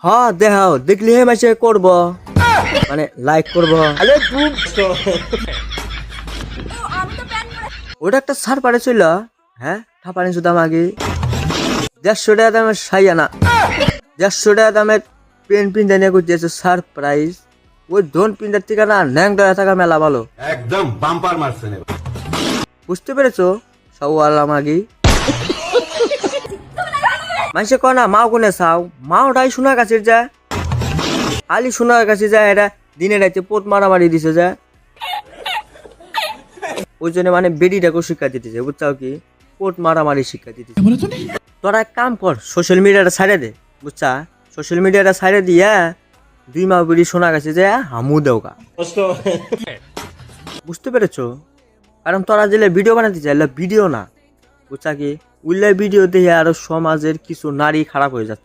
হ্যাঁ দেখাও, দেখলি হে মাসে করব, মানে লাইক করব। ওটা একটা সার পাড়েছিল, হ্যাঁ ঠাপানি শুধু আমাকে 150 টাকা দামের সাইয়ানা, 150 টাকা দামের পেন পিনটা নিয়ে করতেছে সারপ্রাইজ। ওই ধন পিনটার থেকে না ন্যাংটা থাকা মেলা ভালো, একদম বাম্পার মারছেন। বুঝতে পেরেছো সব আমাকে। মানুষে কয় না মাও কোনে চাও, মাওটাই সোনা গাছের যায়, আলি সোনার কাছে যায়, এটা দিনে রাতে পোত মারামারি দিছে যায়, ওই জন্য মানে বেডিটাকেও শিক্ষা দিতেছে, বুঝছাও কি, পোত মারামারি শিক্ষা দিতেছে। তোরা এক কাম কর, সোশ্যাল মিডিয়াটা ছাড়ে দে, বুঝছা, সোশ্যাল মিডিয়াটা ছাড়ে দিয়া 2 মাস বেরি সোনা গাছে যায় হামু দেওগা, বুঝতে পেরেছো? কারণ তোরা যেলে ভিডিও বানাতে চাই, ভিডিও না, বুঝছা কি, উল্লাই ভিডিও দেখে আরো সমাজের কিছু নারী খারাপ হয়ে যাচ্ছে।